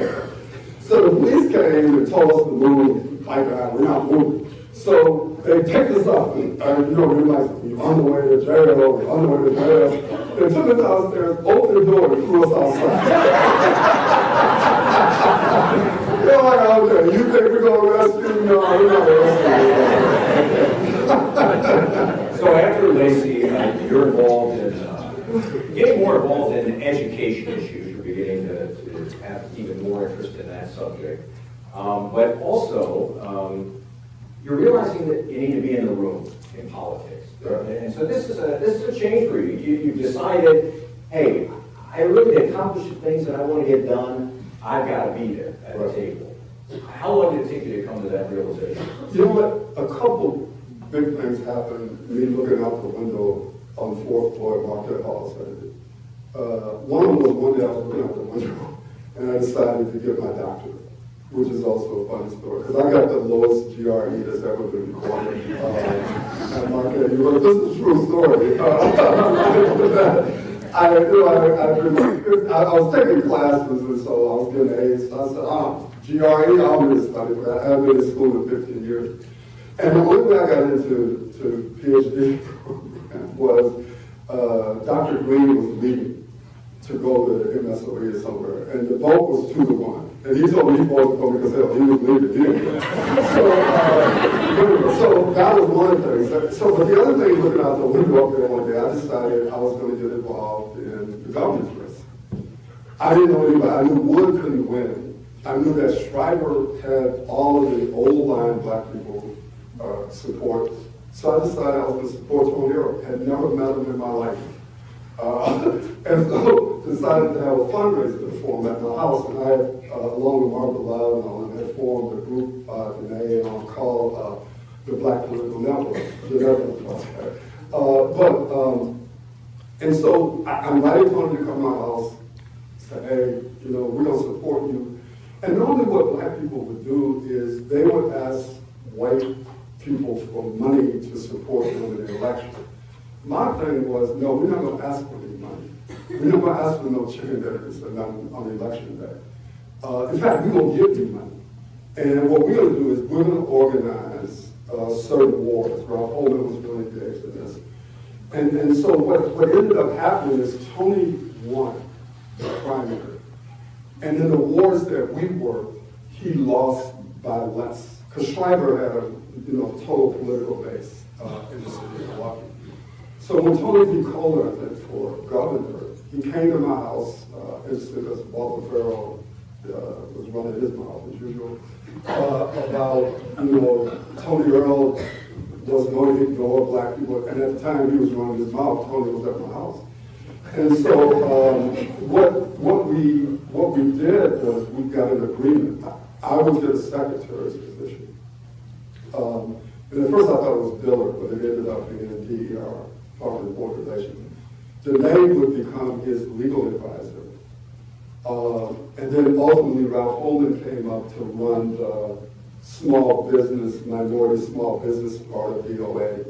So the police came and told us to move. Mike and I, we're not moving. So they picked us up, and we're like, we're on the way to jail, we're on the way to jail. They took us downstairs, opened the door, and threw us outside. They're like, okay, you think we're going to arrest you? No, we're not arresting you. So after Lacey, you're involved in, getting more involved in education issues. You're beginning to have even more interest in that subject. But also, you're realizing that you need to be in the room in politics. And so this is a change for you. You've decided, hey, I really accomplish the things that I want to get done. I've got to be there at the table. How long did it take you to come to that realization? You know what? A couple big things happened. Me looking out the window on the 4th floor of Marquette Hall. One of them was one day I was looking out the window, and I decided to get my doctorate, which is also a funny story, because I got the lowest GRE that's ever been recorded at Marquette University. This is a true story. I was taking classes, and so I was getting A's. So I said, GRE, I'm going to study for that. I haven't been in school in 15 years. And the only way I got into PhD program was Dr. Green was leaving to go to the MSOE or somewhere, and the vote was 2-1. And he told me he voted for me because he was leaving. So that was one thing. So, but the other thing, looking out the window up there one day, I decided I was going to get involved in the governor's race. I didn't know anybody. I knew Wood couldn't win. I knew that Schreiber had all of the old line black people support. So I decided I was going to support Tony Earl. Had never met him in my life. And so decided to have a fundraiser form at my house, and I had, along with Martha Love and all, had formed a group today called the Black Political Network. And so I invited Tony to come to my house, say, hey, we're going to support you. And normally what black people would do is they would ask white people for money to support them in the election. My thing was, no, we're not going to ask for any money. We're not going to ask for no chicken dinners on election day. In fact, we're going to give you money. And what we're going to do is we're going to organize certain wars. Ralph Holman was really big for this. And so what ended up happening is Tony won the primary. And in the wars that we worked, he lost by less. Because Schreiber had a total political base in the city of Milwaukee. So when Tony B. Kohler, I think, for governor, he came to my house, because Walter Farrell was running his mouth as usual, about, Tony Earl was going to ignore black people, and at the time he was running his mouth, Tony was at my house. And so what we did was we got an agreement. I would get a secretary's position. And at first I thought it was Dillard, but it ended up being DER, Department of Board Relations. Danae would become his legal advisor. And then ultimately Ralph Holman came up to run the minority small business part of DOA.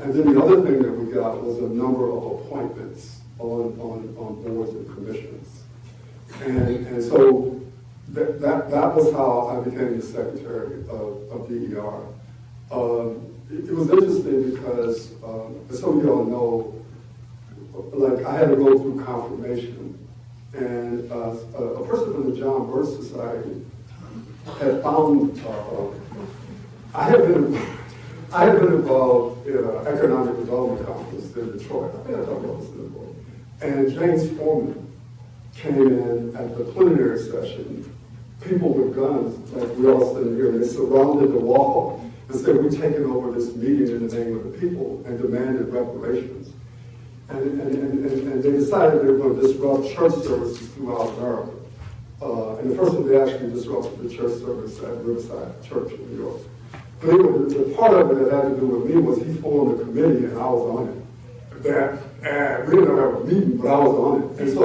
And then the other thing that we got was a number of appointments on boards and commissions. And so that was how I became the secretary of DER. It was interesting because, as some of y'all know, like I had to go through confirmation, and a person from the John Birch Society had found, I had been involved in an economic development conference in Detroit. I think I talked about this in the book. And James Foreman came in at the plenary session, people with guns, like we all sitting here, and they surrounded the wall and said, we're taking over this meeting in the name of the people, and demanded reparations. And they decided they were going to disrupt church services throughout America. And the first one they actually disrupted the church service at Riverside Church in New York. But anyway, the part of it that had to do with me was he formed a committee and I was on it. We didn't have a meeting, but I was on it. And so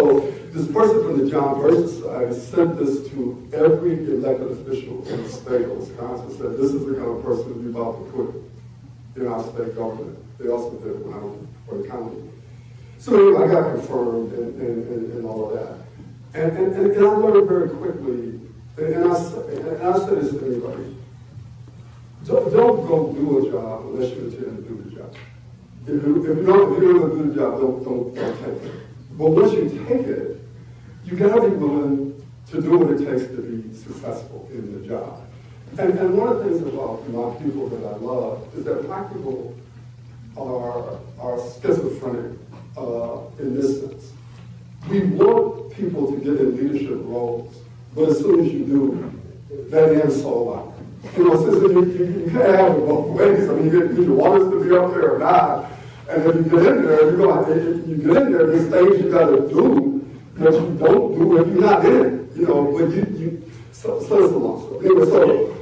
this person from the John Birch Society sent this to every elected official in the state of Wisconsin, said, this is the kind of person we're about to put in our state government. They also did it when I was for the county. So anyway, I got confirmed and all of that. And I learned very quickly, and I said this to anybody, don't go do a job unless you intend to do the job. If you don't do the job, don't take it. But once you take it, you gotta be willing to do what it takes to be successful in the job. And one of the things about my people that I love is that Black people are schizophrenic in this sense. We want people to get in leadership roles, but as soon as you do, that ends so out. You know, so you can't have it both ways. I mean, you want us to be up there or not. And if you get in there, there's things you got to do that you don't do if you're not in it. You know, but so it's a long story. Anyway,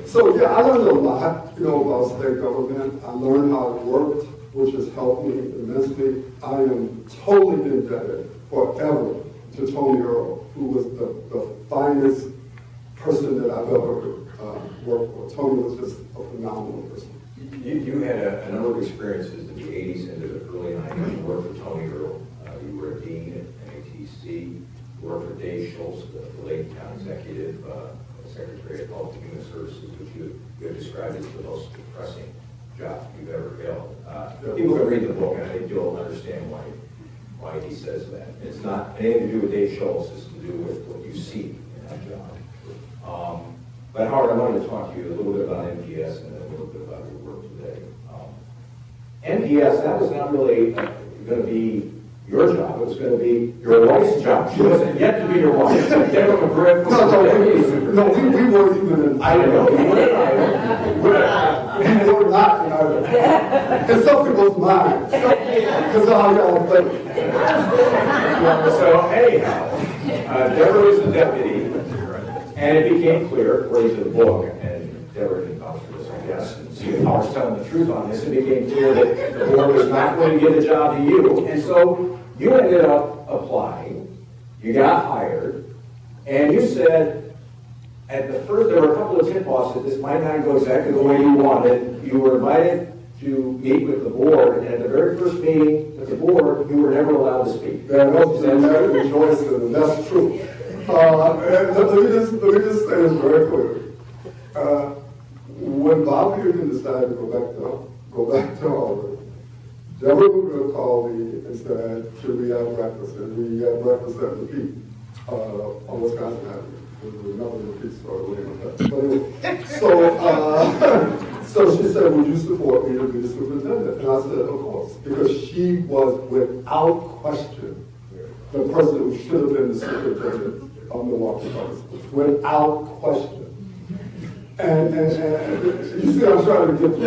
so yeah, I learned a lot, about state government. I learned how it worked, which has helped me immensely. I am totally indebted forever to Tony Earl, who was the finest person that I've ever worked for. Tony was just a phenomenal person. You had a number of experiences in the 80s into the early 90s. You worked for Tony Earl. You were a dean at NATC. You worked for Dave Schultz, the late town executive, Secretary of Health and Human Services, which you have described as the most depressing job you've ever held. People can read the book, and I think you'll understand why he says that. It's not anything to do with Dave Schultz. It's to do with what you see in that job. But Howard, I wanted to talk to you a little bit about NPS and then a little bit about your work today. NPS, that was not really going to be your job. It was going to be your wife's job. She wasn't yet to be your wife. No, we weren't even in I don't know. We were not in either. And something was mine. Because all y'all play. So anyhow, Deborah was the deputy, and it became clear, according to the book, and Deborah can vouch for this, I guess, and see if Howard's telling the truth on this, it became clear that the board was not going to give the job to you. And so you ended up applying, you got hired, and you said, at the first, there were a couple of tip-offs that this might not go exactly the way you wanted. You were invited to meet with the board, and at the very first meeting with the board, you were never allowed to speak. That's true. Let me just say this very clearly. When Bob Peterson decided to go back to Harvard, Deborah Luger called me and said, should we have breakfast? And we had breakfast at the Peak on Wisconsin Avenue. There was another repeat story later. So she said, would you support me to be the superintendent? And I said, of course, because she was without question the person who should have been the superintendent of Milwaukee Public Schools, without question. And you see, I'm trying to get to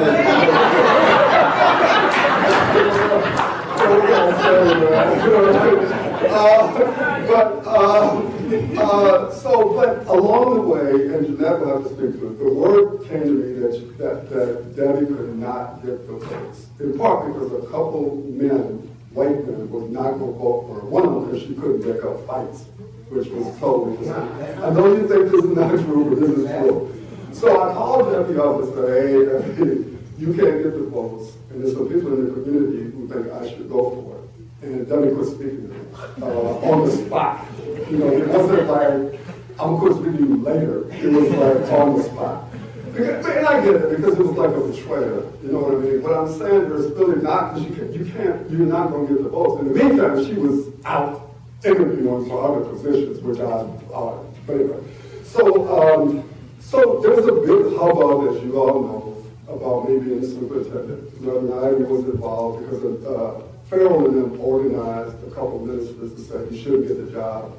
But along the way, and Jeanette will have to speak to it, the word came to me that Debbie could not get the votes. In part because a couple men, white men, was not going to vote for her. One of them because she couldn't pick up fights, which was totally true. I know you think this is not true, but this is true. So I called Debbie up and said, hey, Debbie, you can't get the votes, and there's some people in the community who think I should go for it. And Debbie quit speaking to me on the spot. You know, it wasn't like, I'm going to speak to you later. It was like on the spot. And I get it, because it was like a betrayal. You know what I mean? But I'm saying there's really not, because you're not going to get the votes. In the meantime, she was out interviewing for other positions, which but anyway. So there was a big hubbub, as you all know, about me being the superintendent. Learnin was involved because Farrell and them organized a couple of ministers to say you shouldn't get the job.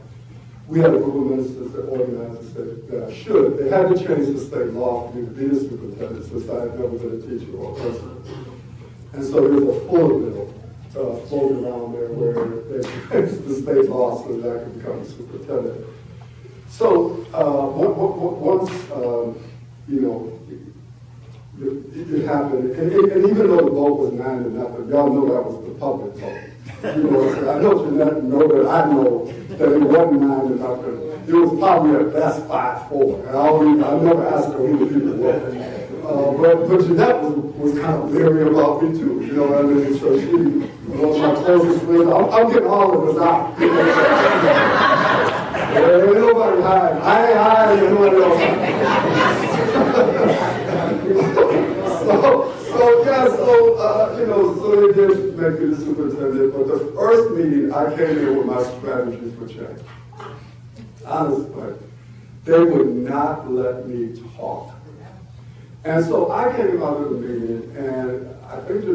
We had a group of ministers that organized and said that I should. They had to change the state law for me to be the superintendent since I had never been a teacher or a person. And so there's a full bill floating around there where they changed the state law so that I could become a superintendent. So once, you know, it happened, and even though the vote was 9-0, y'all know that was the public vote. You know, I know Jeanette know that I know that it wasn't 9-0. It was probably at best 5-4. And I never asked her who the people were. But Jeanette was kind of leery about me too. You know what I mean? So she was my closest friend. I'm getting all of us out. Ain't nobody hiding. I ain't hiding, and nobody else hiding. So they did make me the superintendent, but the first meeting I came in with my strategies for change. Honestly, they would not let me talk. And so I came out of the meeting, and I think I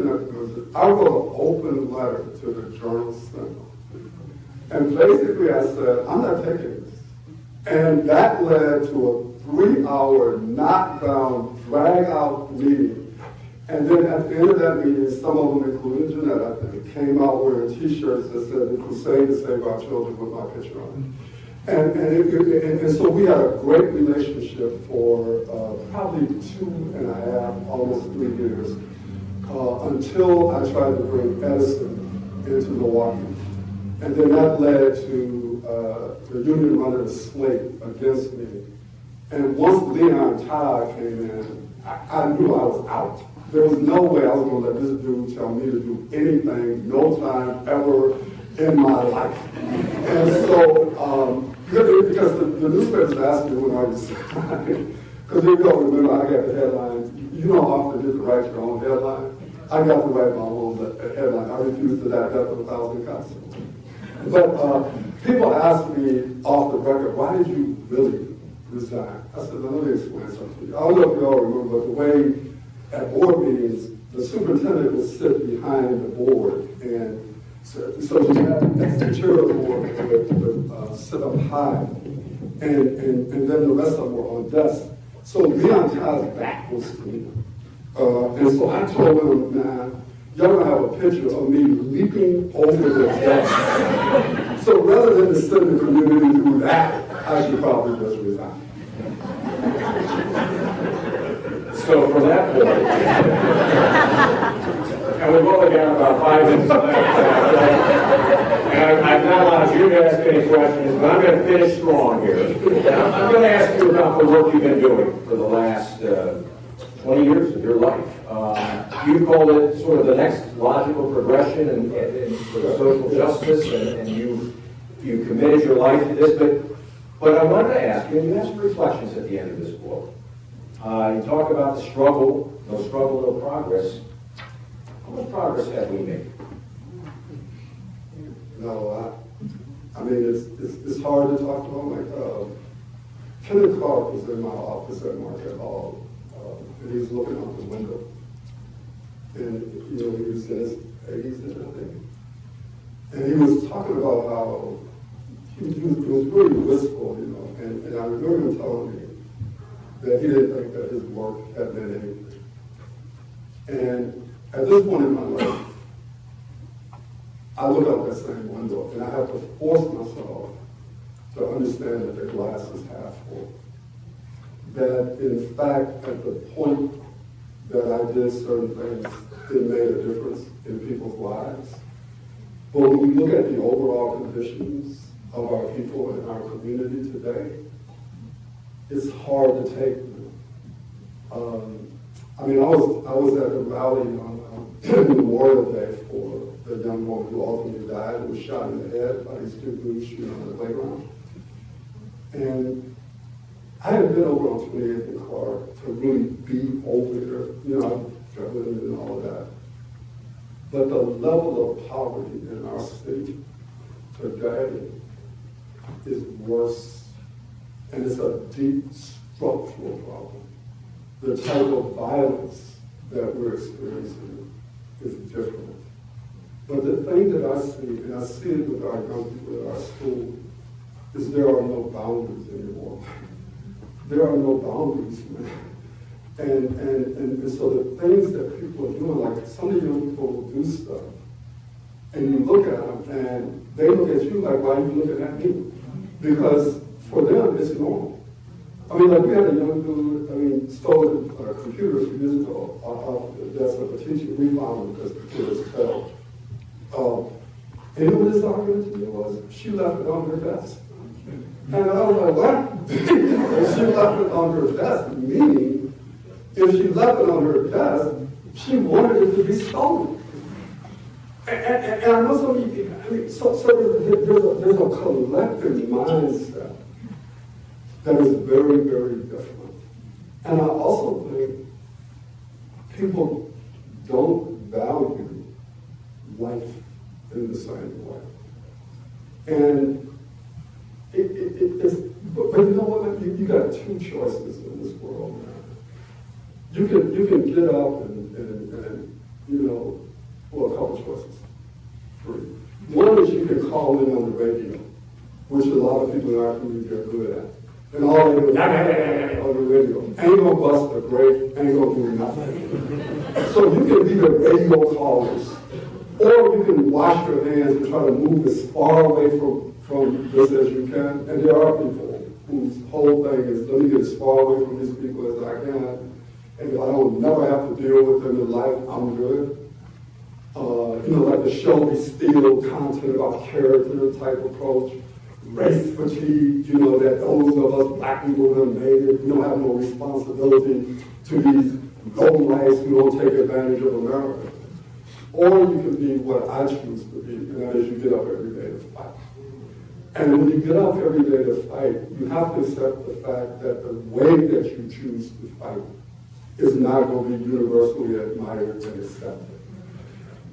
wrote an open letter to the Journal Sentinel. And basically I said, I'm not taking this. And that led to a 3-hour knockdown, drag-out meeting. And then at the end of that meeting, some of them, including Jeanette, I think, came out wearing T-shirts that said, "The Crusade to Save Our Children," with my picture on it. And so we had a great relationship for probably 2.5, almost 3 years, until I tried to bring Edison into Milwaukee. And then that led to the union running a slate against me. And once Leon Todd came in, I knew I was out. There was no way I was going to let this dude tell me to do anything, no time ever in my life. And so, because the newspapers asked me when I was because you don't remember, I got the headline. You don't often get to write your own headline. I got to write my own headline. I refused to that death of 1,000 cuts. But people ask me off the record, why did you really resign? I said, let me explain something to you. I don't know if you all remember, but the way at board meetings, the superintendent would sit behind the board, and so you have the chair of the board would sit up high, and then the rest of them were on desks. So Leon Todd's back was to me. And so I told him, man, y'all gonna have a picture of me leaping over the desk. So rather than to send the community through that, I should probably just resign. So from that point, and we've only got about 5 minutes left, and I've not allowed you to ask any questions, but I'm going to finish strong here. I'm going to ask you about the work you've been doing for the last 20 years of your life. You call it sort of the next logical progression and for social justice, and you committed your life to this, but I wanted to ask you, and you have some reflections at the end of this book. You talk about the struggle, no progress. How much progress have we made? No, I mean, it's hard to talk to him. Like, Kenneth Clark was in my office at Marquette Hall, and he was looking out the window. And, you know, he was in his 80s, I think. And he was talking about how he was really wistful, you know, and I remember him telling me that he didn't think that his work had meant anything. And at this point in my life, I look out that same window and I have to force myself to understand that the glass is half full. That in fact, at the point that I did certain things, it made a difference in people's lives. But when we look at the overall conditions of our people in our community today, it's hard to take. I was at the rally on Memorial Day for the young woman who ultimately died, who was shot in the head by these two dudes shooting on the playground. And I had been over on 28th and Clark to really be over there, I've traveled and all of that. But the level of poverty in our state today is worse, and it's a deep structural problem. The type of violence that we're experiencing is different. But the thing that I see, and I see it with our young people at our school, is there are no boundaries anymore. There are no boundaries, man. And so the things that people are doing, like some of the young people will do stuff, and you look at them, and they look at you like, why are you looking at me? Because for them, it's normal. Like we had a young dude, stole a computer a few years ago off the desk of a teacher. We found him because the computers fell. And you know what his argument to me was? She left it on her desk. And I was like, what? She left it on her desk, meaning if she left it on her desk, she wanted it to be stolen. And I know some of you, so there's a collective mindset that is very, very different. And I also think people don't value life in the same way. And it's, but you know what? You got two choices in this world now. You can get up and a couple choices. Three. One is you can call in on the radio, which a lot of people in our community are good at. And all they do is on the radio. Ain't gonna bust a grape, ain't gonna do nothing. So you can be the radio callers, or you can wash your hands and try to move as far away from this as you can. And there are people whose whole thing is, let me get as far away from these people as I can. And if I don't never have to deal with them in life, I'm good. Like the show me steal content about character type approach. Race fatigue, that those of us black people have made it. We don't have no responsibility to these lowlifes who don't take advantage of America. Or you can be what I choose to be, and that is you get up every day to fight. And when you get up every day to fight, you have to accept the fact that the way that you choose to fight is not going to be universally admired and accepted.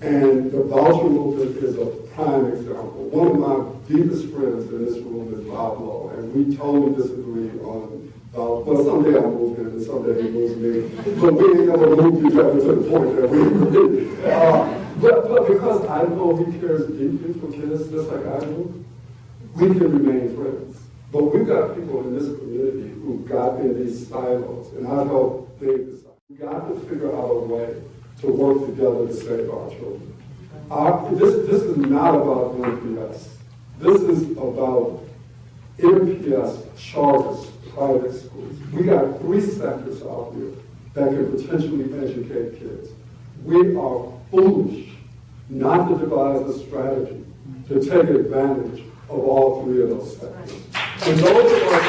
And the voucher movement is a prime example. One of my deepest friends in this room is Bob Lowe, and we totally disagree on well, someday I'll move him, and someday he moves me. But we ain't never moved each other to the point that we agree. But because I know he cares deeply for kids just like I do, we can remain friends. But we've got people in this community who've got in these silos, and I know they've decided we've got to figure out a way to work together to save our children. This is not about NPS. This is about NPS, charters, private schools. We got three sectors out there that can potentially educate kids. We are foolish not to devise a strategy to take advantage of all three of those sectors. And those are our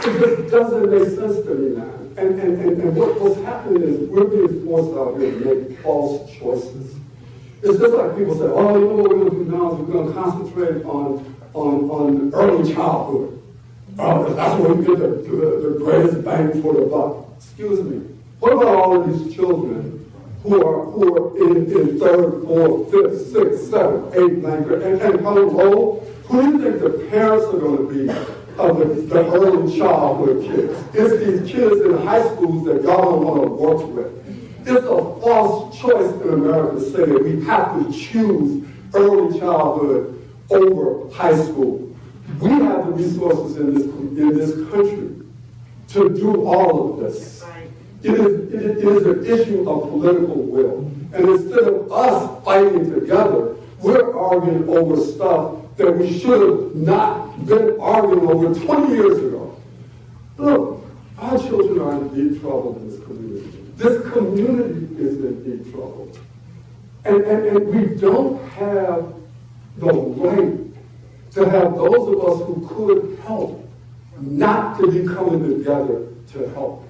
it just doesn't make sense to me now. And what's happening is we're being forced out here to make false choices. It's just like people say, oh, you know what we're going to do now is we're going to concentrate on early childhood. That's where we get the greatest bang for the buck. Excuse me. What about all of these children who are in third, fourth, fifth, sixth, seventh, eighth, ninth grade, and how old? Who do you think the parents are going to be of the early childhood kids? It's these kids in high schools that y'all don't want to work with. It's a false choice in America to say that we have to choose early childhood over high school. We have the resources in this country to do all of this. It is an issue of political will. And instead of us fighting together We're arguing over stuff that we should have not been arguing over 20 years ago. Look, our children are in deep trouble in this community. This community is in deep trouble. And we don't have the right to have those of us who could help not to be coming together to help.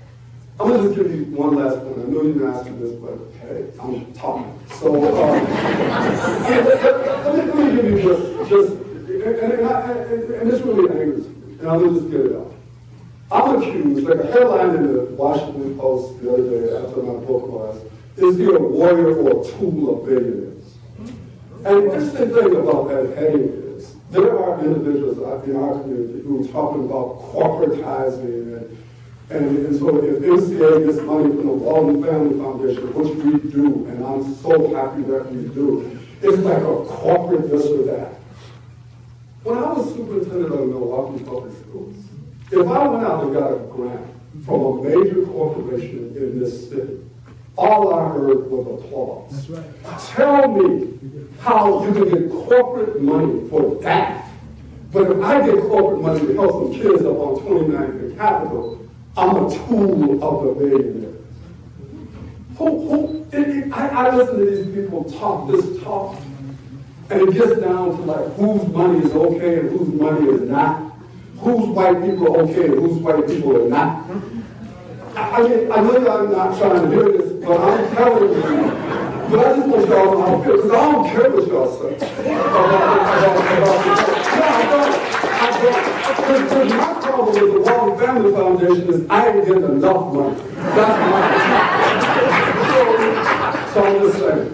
I'm going to just give you one last one. I know you didn't ask me this, but hey, I'm talking. So let me give you just and this really angers me, and I'm going to just get it out. I'm accused, like a headline in the Washington Post the other day after my book was, is he a warrior or a tool of billionaires? And the interesting thing about that heading is, there are individuals in our community who are talking about corporatizing and so if MCA gets money from the Walton Family Foundation, which we do, and I'm so happy that we do, it's like a corporate this or that. When I was superintendent of Milwaukee Public Schools, if I went out and got a grant from a major corporation in this city, all I heard was applause. That's right. Tell me how you can get corporate money for that. But if I get corporate money to help some kids up on 29th and Capitol, I'm a tool of the billionaire. I listen to these people talk this talk, and it gets down to like whose money is okay and whose money is not. Whose white people are okay and whose white people are not. I know I'm not trying to hear this, but I'm telling you. But I just want y'all to know how I feel, because I don't care what y'all say Because my problem with the Walton Family Foundation is I ain't getting enough money. That's mine. So I'm just saying.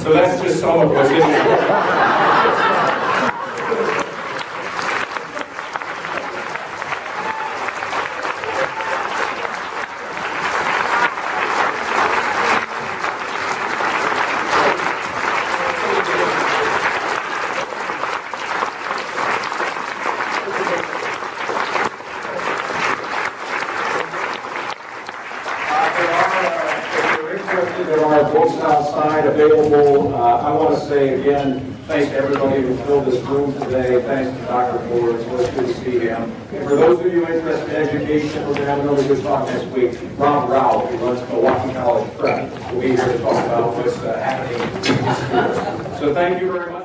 So that's just some of what's in there. Available. I want to say again, thanks to everybody who filled this room today. Thanks to Dr. Ford. It's always good to see him. And for those of you interested in education, we're going to have another good talk next week. Rob Rao, who runs Milwaukee College Prep, will be here to talk about what's happening in the school. So thank you very much.